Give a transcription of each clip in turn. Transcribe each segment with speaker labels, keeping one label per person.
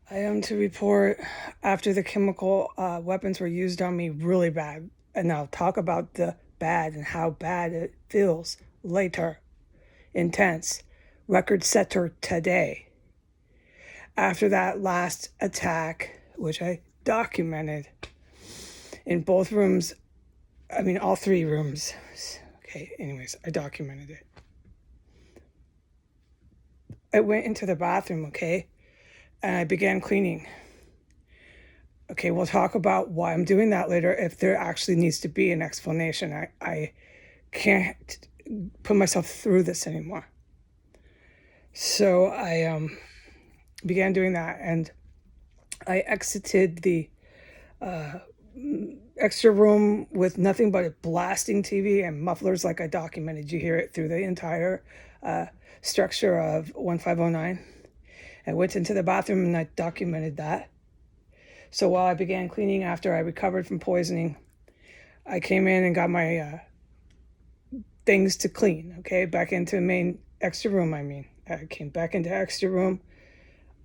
Speaker 1: I am to report after the chemical weapons were used on me really bad. And I'll talk about the bad and how bad it feels later. Intense. Record setter today. After that last attack, which I documented in both rooms, all three rooms. Okay, anyways, I documented it. I went into the bathroom, okay, and I began cleaning. Okay, we'll talk about why I'm doing that later if there actually needs to be an explanation. I can't put myself through this anymore. So I began doing that, and I exited the extra room with nothing but a blasting TV and mufflers like I documented. You hear it through the entire structure of 1509. I went into the bathroom and I documented that. So while I began cleaning after I recovered from poisoning, I came in and got my things to clean, okay? Back into the main extra room, I came back into extra room.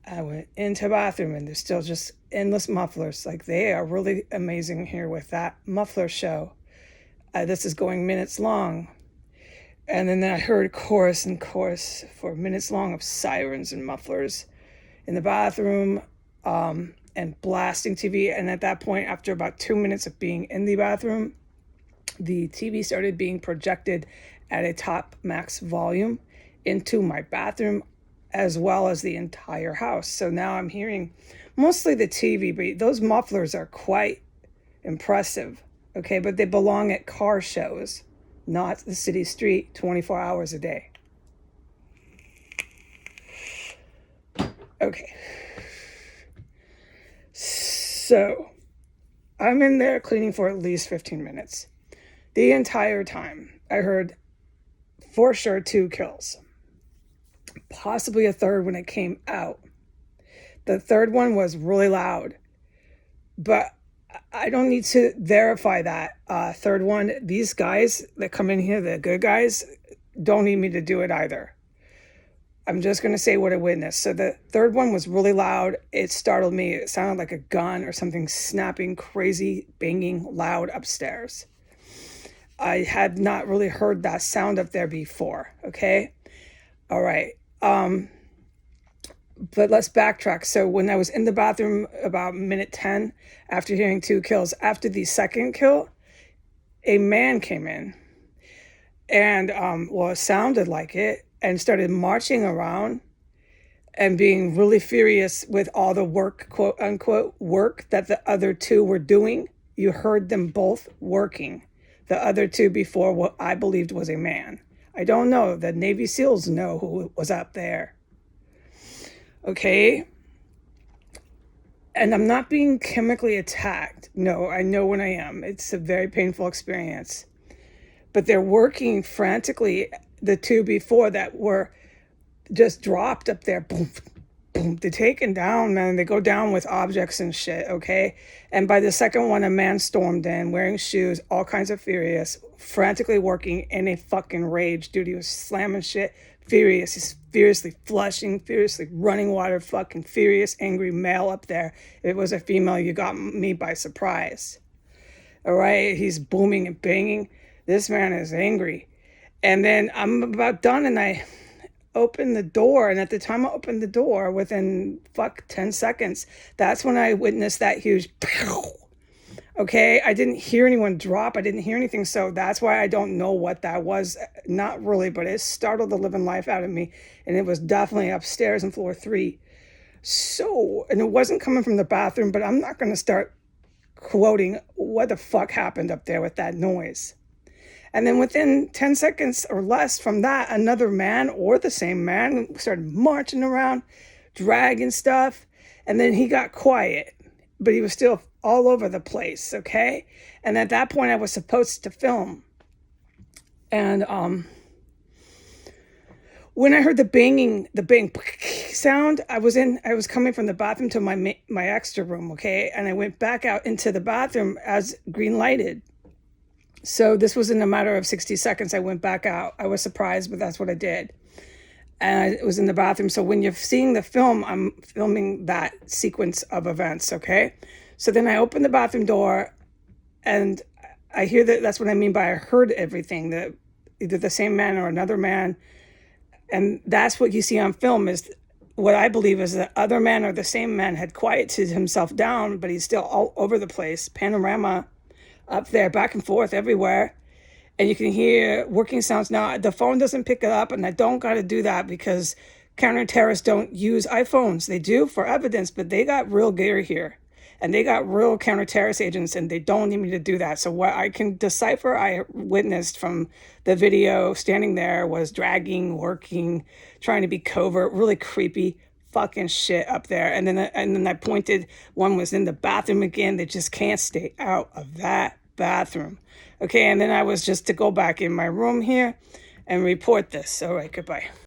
Speaker 1: I went into the bathroom and there's still just endless mufflers. Like, they are really amazing here with that muffler show. This is going minutes long. And then I heard chorus and chorus for minutes long of sirens and mufflers in the bathroom and blasting TV. And at that point, after about 2 minutes of being in the bathroom, the TV started being projected at a top max volume into my bathroom as well as the entire house. So now I'm hearing mostly the TV, but those mufflers are quite impressive, okay? But they belong at car shows, not the city street 24 hours a day. Okay. So I'm in there cleaning for at least 15 minutes. The entire time, I heard for sure 2 kills, possibly a third when it came out. The third one was really loud, but I don't need to verify that third one. These guys that come in here, the good guys, don't need me to do it either. I'm just going to say what I witnessed. So the third one was really loud. It startled me. It sounded like a gun or something snapping, crazy, banging, loud upstairs. I had not really heard that sound up there before, okay? All right. But let's backtrack. So when I was in the bathroom about minute 10, after hearing 2 kills, after the second kill, a man came in and, it sounded like it, and started marching around and being really furious with all the work, quote unquote, work that the other 2 were doing. You heard them both working. The other 2 before what I believed was a man. I don't know. The Navy SEALs know who was up there. Okay? And I'm not being chemically attacked. No, I know when I am. It's a very painful experience. But they're working frantically. The 2 before that were just dropped up there. Boom, boom. They're taken down, man. They go down with objects and shit, okay? And by the second one, a man stormed in, wearing shoes, all kinds of furious, frantically working in a fucking rage. Dude, he was slamming shit, furious. He's furiously flushing, furiously running water, fucking furious, angry male up there. If it was a female, you got me by surprise. All right? He's booming and banging. This man is angry. And then I'm about done, and I opened the door, and at the time I opened the door, within 10 seconds, that's when I witnessed that huge pow. Okay, I didn't hear anyone drop. I didn't hear anything, so that's why I don't know what that was. Not really, but it startled the living life out of me, and it was definitely upstairs on floor 3. So, and it wasn't coming from the bathroom, but I'm not going to start quoting what the fuck happened up there with that noise. And then within 10 seconds or less from that, another man or the same man started marching around, dragging stuff. And then he got quiet, but he was still all over the place, okay? And at that point, I was supposed to film. And when I heard the bang sound, I was coming from the bathroom to my extra room, okay? And I went back out into the bathroom as green lighted. So this was in a matter of 60 seconds. I went back out. I was surprised, but that's what I did. and I was in the bathroom. So when you're seeing the film, I'm filming that sequence of events, okay? So then I open the bathroom door, and I hear that. That's what I mean by I heard everything, that either the same man or another man. And that's what you see on film, is what I believe is the other man or the same man had quieted himself down, but he's still all over the place. Panorama up there, back and forth everywhere. And you can hear working sounds. Now, the phone doesn't pick it up, and I don't got to do that because counter-terrorists don't use iPhones. They do for evidence, but they got real gear here. And they got real counter-terrorist agents, and they don't need me to do that. So what I can decipher, I witnessed from the video standing there, was dragging, working, trying to be covert, really creepy fucking shit up there. And then I pointed, one was in the bathroom again. They just can't stay out of that bathroom. Okay, and then I was just to go back in my room here and report this. All right, goodbye.